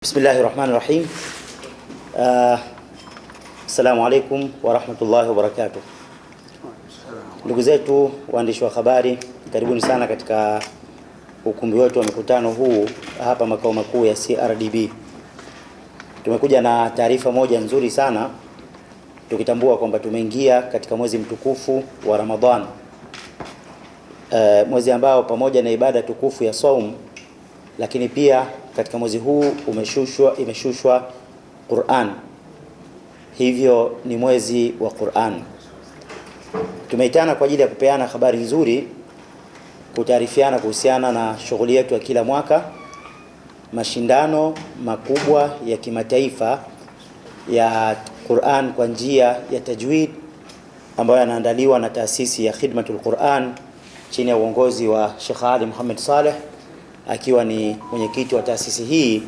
Bismillahirrahmanirrahim. Assalamu alaikum wa rahmatullahi wa barakatuh. Ndugu zetu waandishi wa habari, karibuni sana katika ukumbi wetu wa mikutano huu hapa makao makuu ya CRDB. Tumekuja na taarifa moja nzuri sana, tukitambua kwamba tumeingia katika mwezi mtukufu wa Ramadhan, mwezi ambao pamoja na ibada tukufu ya saum, lakini pia katika mwezi huu imeshushwa Qur'an. Hivyo ni mwezi wa Qur'an. Tumeitana kwa ajili ya kupeana habari nzuri, kutaarifiana kuhusiana na shughuli yetu ya kila mwaka, mashindano makubwa ya kimataifa ya Qur'an kwa njia ya tajwid ambayo yanaandaliwa na taasisi ya Khidmatul Qur'an chini ya uongozi wa Sheikh Ali Muhammad Saleh akiwa ni mwenyekiti wa taasisi hii,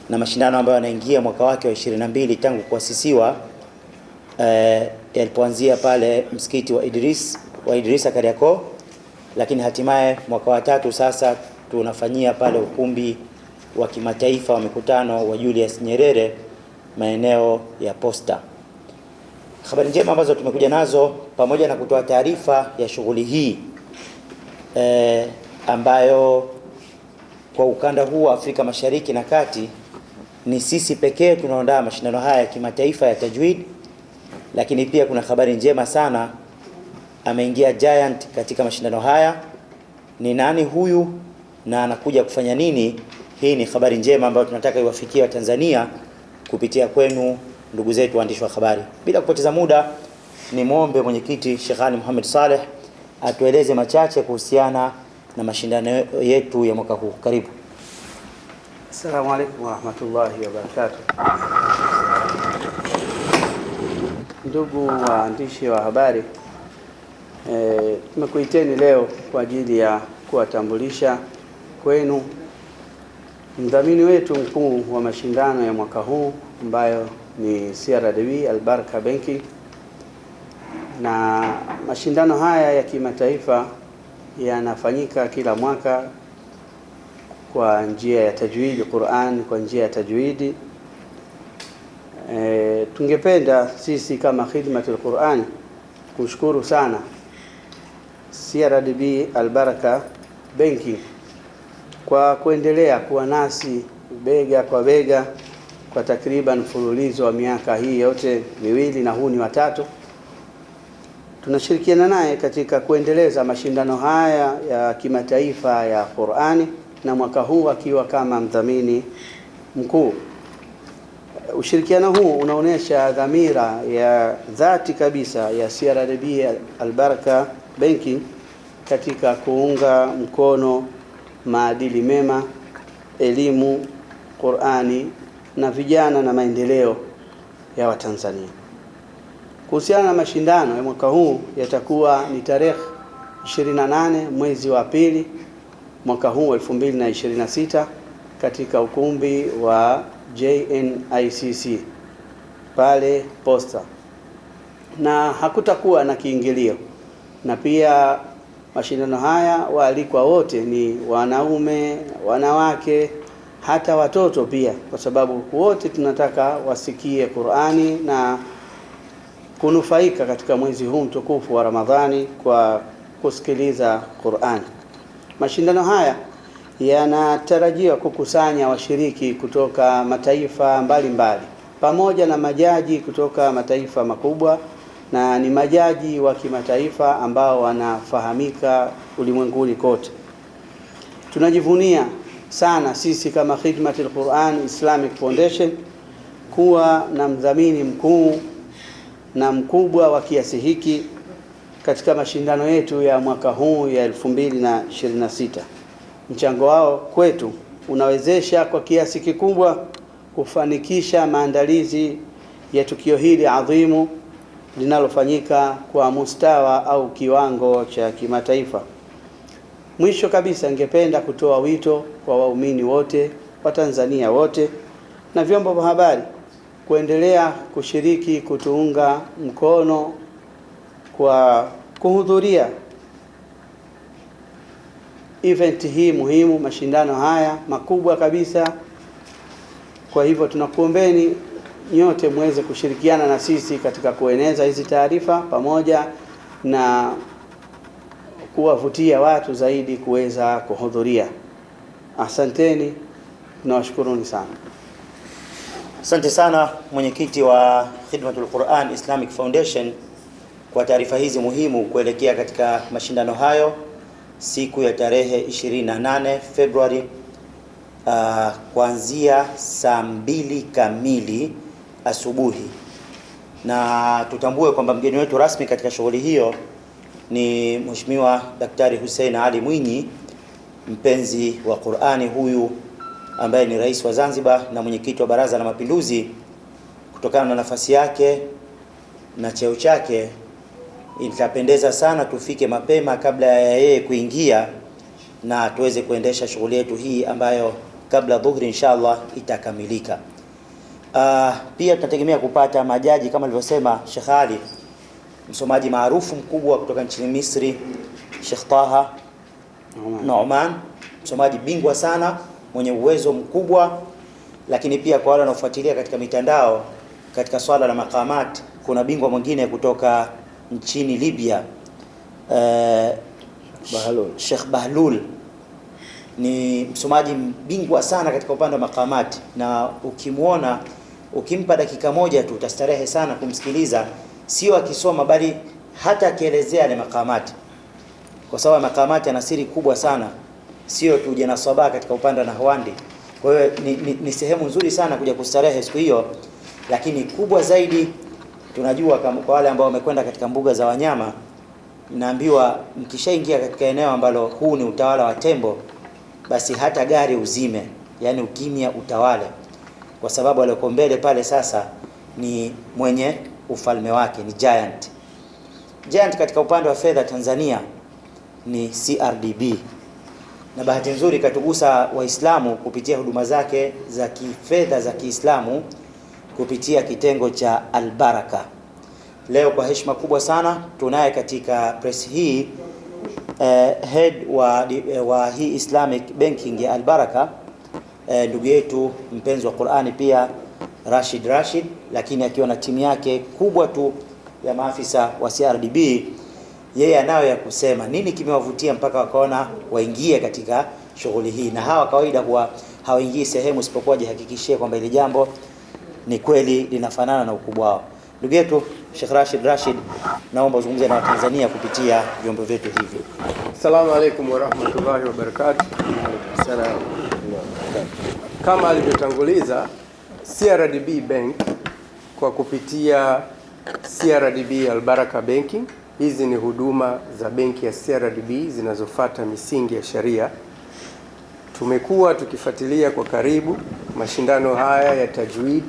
na mashindano ambayo yanaingia mwaka wake wa 22 tangu kuasisiwa, yalipoanzia pale msikiti wa Idrisa Kariakoo, lakini hatimaye mwaka wa 3 sasa tunafanyia pale ukumbi wa kimataifa wa mikutano wa Julius Nyerere maeneo ya Posta. Habari njema ambazo tumekuja nazo, pamoja na kutoa taarifa ya shughuli hii ambayo kwa ukanda huu wa Afrika Mashariki na Kati ni sisi pekee tunaandaa mashindano haya ya kimataifa ya tajwid. Lakini pia kuna habari njema sana, ameingia giant katika mashindano haya. Ni nani huyu na anakuja kufanya nini? Hii ni habari njema ambayo tunataka iwafikie Tanzania kupitia kwenu ndugu zetu waandishi wa habari. Bila kupoteza muda, ni muombe mwenyekiti Sheikh Ali Muhammad Saleh atueleze machache kuhusiana na mashindano yetu ya mwaka huu. Karibu. Assalamu alaikum wa rahmatullahi wa barakatuh. Ndugu waandishi wa habari, tumekuiteni leo kwa ajili ya kuwatambulisha kwenu mdhamini wetu mkuu wa mashindano ya mwaka huu ambayo ni CRDB Al-Baraka Banking. Na mashindano haya ya kimataifa yanafanyika kila mwaka kwa njia ya tajwidi Qur'an, kwa njia ya tajwidi. Tungependa sisi kama Khidmatul Qur'an kushukuru sana CRDB Al-Baraka Banking kwa kuendelea kuwa nasi bega kwa bega kwa takriban mfululizo wa miaka hii yote miwili, na huu ni wa 3. Tunashirikiana naye katika kuendeleza mashindano haya ya kimataifa ya Qur'ani, na mwaka huu akiwa kama mdhamini mkuu. Ushirikiano huu unaonesha dhamira ya dhati kabisa ya CRDB Al-Baraka Banking katika kuunga mkono maadili mema, elimu, Qur'ani na vijana na maendeleo ya Watanzania. Kuhusiana na mashindano ya mwaka huu, yatakuwa ni tarehe 28 mwezi wa 2 mwaka huu 2026 katika ukumbi wa JNICC pale Posta, na hakutakuwa na kiingilio. Na pia mashindano haya waalikwa wote ni wanaume, wanawake, hata watoto pia, kwa sababu wote tunataka wasikie Qur'ani na kunufaika katika mwezi huu mtukufu wa Ramadhani kwa kusikiliza Qur'ani. Mashindano haya yanatarajiwa kukusanya washiriki kutoka mataifa mbalimbali pamoja na majaji kutoka mataifa makubwa, na ni majaji wa kimataifa ambao wanafahamika ulimwenguni kote. Tunajivunia sana sisi kama Khidmatul Qur'an Islamic Foundation kuwa na mdhamini mkuu na mkubwa wa kiasi hiki katika mashindano yetu ya mwaka huu ya 2026. Mchango wao kwetu unawezesha kwa kiasi kikubwa kufanikisha maandalizi ya tukio hili adhimu linalofanyika kwa mustawa au kiwango cha kimataifa. Mwisho kabisa, ningependa kutoa wito kwa waumini wote wa Tanzania wote na vyombo vya habari kuendelea kushiriki, kutuunga mkono kwa kuhudhuria event hii muhimu, mashindano haya makubwa kabisa Kwa hivyo tunakuombeni nyote muweze kushirikiana na sisi katika kueneza hizi taarifa pamoja na kuwavutia watu zaidi kuweza kuhudhuria. Asanteni, tunawashukuruni sana. Asante sana mwenyekiti wa Khidmatul Quran Islamic Foundation kwa taarifa hizi muhimu kuelekea katika mashindano hayo siku ya tarehe 28 Februari kuanzia saa 2 kamili asubuhi. Na tutambue kwamba mgeni wetu rasmi katika shughuli hiyo ni Mheshimiwa Daktari Hussein Ali Mwinyi, mpenzi wa Qur'ani huyu ambaye ni rais wa Zanzibar na mwenyekiti wa Baraza la Mapinduzi. Kutokana na nafasi yake na cheo chake, itapendeza sana tufike mapema kabla ya yeye kuingia na tuweze kuendesha shughuli yetu hii ambayo kabla dhuhuri inshallah itakamilika. Pia tunategemea kupata majaji kama alivyosema Sheikh Ali, msomaji maarufu mkubwa kutoka nchini Misri, Sheikh Taha Nu'man, msomaji bingwa sana mwenye uwezo mkubwa. Lakini pia kwa wale wanaofuatilia katika mitandao katika swala la maqamat, kuna bingwa mwingine kutoka nchini Libya, Sheikh Bahlul, ni msomaji bingwa sana katika upande wa maqamat, na ukimwona ukimpa dakika moja tu utastarehe sana kumsikiliza, sio akisoma bali hata akielezea ile maqamat, kwa sababu maqamat yana siri kubwa sana, sio tu janasaba katika upande wa nahwandi. Kwa hiyo ni sehemu nzuri sana kuja kustarehe siku hiyo. Lakini kubwa zaidi, tunajua kwa wale ambao wamekwenda katika mbuga za wanyama, naambiwa mkishaingia katika eneo ambalo huu ni utawala wa tembo, basi hata gari uzime, yani ukimya utawale, kwa sababu aliyeko mbele pale sasa ni mwenye ufalme wake, ni giant. Giant katika upande wa fedha Tanzania ni CRDB, na bahati nzuri katugusa Waislamu kupitia huduma zake za kifedha za Kiislamu kupitia kitengo cha Al-Baraka. Leo kwa heshima kubwa sana tunaye katika press hii head wa hii Islamic Banking ya Al-Baraka, ndugu yetu mpenzi wa Qur'ani pia Rashid, lakini akiwa na timu yake kubwa tu ya maafisa wa CRDB. Yeye anayo ya kusema nini kimewavutia mpaka wakaona waingie katika shughuli hii, na hawa kawaida huwa hawaingii sehemu isipokuwa jihakikishie kwamba ile jambo ni kweli linafanana na ukubwa wao. Ndugu yetu Sheikh Rashid, naomba uzungumze na Watanzania kupitia vyombo vyetu hivi. Assalamu alaykum wa rahmatullahi wa barakatuh. Kama alivyotanguliza CRDB Bank kwa kupitia CRDB Al-Baraka Banking, hizi ni huduma za benki ya CRDB zinazofuata misingi ya sharia. Tumekuwa tukifuatilia kwa karibu mashindano haya ya tajwid,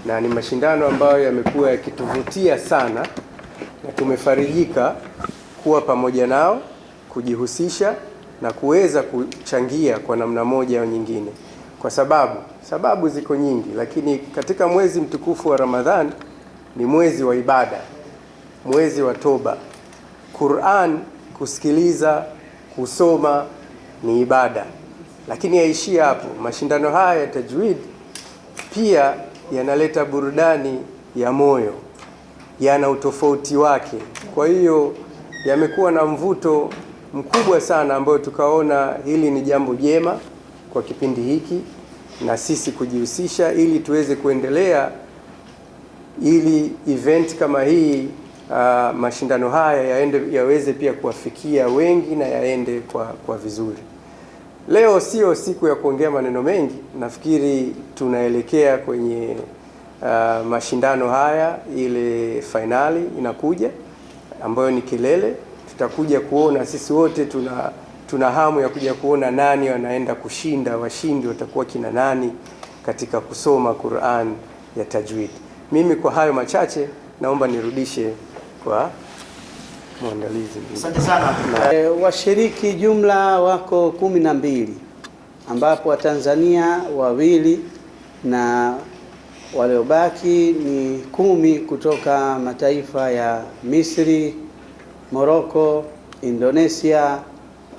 na ni mashindano ambayo yamekuwa yakituvutia sana, na tumefarijika kuwa pamoja nao, kujihusisha na kuweza kuchangia kwa namna moja au nyingine, kwa sababu ziko nyingi, lakini katika mwezi mtukufu wa Ramadhan ni mwezi wa ibada, mwezi wa toba. Qur'an kusikiliza, kusoma ni ibada, lakini yaishia hapo. Mashindano haya ya tajwid pia yanaleta burudani ya moyo, yana utofauti wake. Kwa hiyo yamekuwa na mvuto mkubwa sana, ambayo tukaona hili ni jambo jema kwa kipindi hiki na sisi kujihusisha ili tuweze kuendelea, ili event kama hii mashindano haya yaweze pia kuwafikia wengi na yaende kwa vizuri. Leo sio siku ya kuongea maneno mengi, nafikiri tunaelekea kwenye mashindano haya, ile finali inakuja ambayo ni kilele. Tutakuja kuona, sisi wote tuna hamu ya kuja kuona nani wanaenda kushinda, washindi watakuwa kina nani katika kusoma Qur'an ya tajwid. Mimi kwa hayo machache naomba nirudishe kwa mwandalizi. Asante sana. Washiriki jumla wako 12, ambapo Watanzania 2 na waliobaki ni 10 kutoka mataifa ya Misri, Morocco, Indonesia,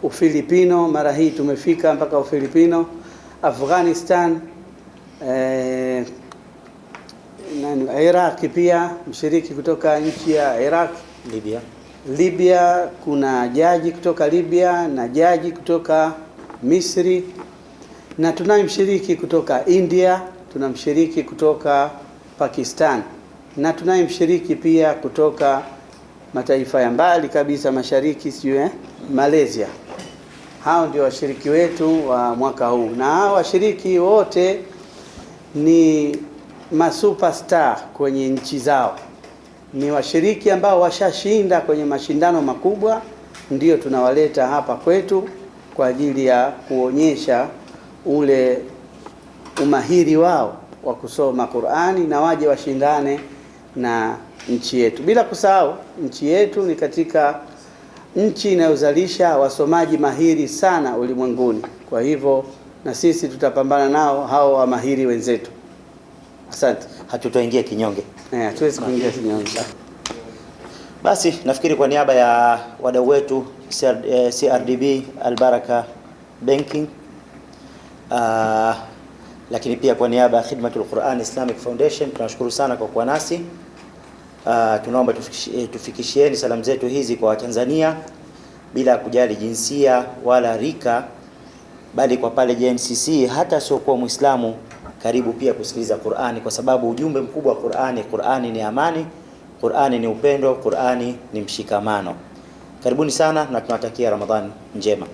Ufilipino. Mara hii tumefika mpaka Ufilipino, Afghanistan, Iraq pia mshiriki kutoka nchi ya Iraq. Libya kuna jaji kutoka Libya na jaji kutoka Misri, na tunaye mshiriki kutoka India, tuna mshiriki kutoka Pakistan, na tunaye mshiriki pia kutoka mataifa ya mbali kabisa mashariki, sio Malaysia. Hao ndio washiriki wetu wa mwaka huu, na hao washiriki wote ni masuperstar kwenye nchi zao, ni washiriki ambao washashinda kwenye mashindano makubwa, ndio tunawaleta hapa kwetu kwa ajili ya kuonyesha ule umahiri wao wa kusoma Qur'ani na waje washindane na nchi yetu. Bila kusahau nchi yetu ni katika nchi inayozalisha wasomaji mahiri sana ulimwenguni. Kwa hivyo na sisi tutapambana nao hao wa mahiri wenzetu. Asante. Hatutoingia kinyonge. Hatuwezi kuingia kinyonge. Basi nafikiri kwa niaba ya wadau wetu CRDB Al-Baraka Banking, lakini pia kwa niaba ya Khidmatul Quran Islamic Foundation, tunashukuru sana kwa kuwa nasi. Tunaomba tufikishieni salamu zetu hizi kwa Watanzania bila kujali jinsia wala rika, bali kwa pale JNCC hata sio kwa Muislamu karibu pia kusikiliza Qur'ani, kwa sababu ujumbe mkubwa wa Qur'ani ni amani, Qur'ani ni upendo, Qur'ani ni mshikamano. Karibuni sana na tunawatakia Ramadhani njema.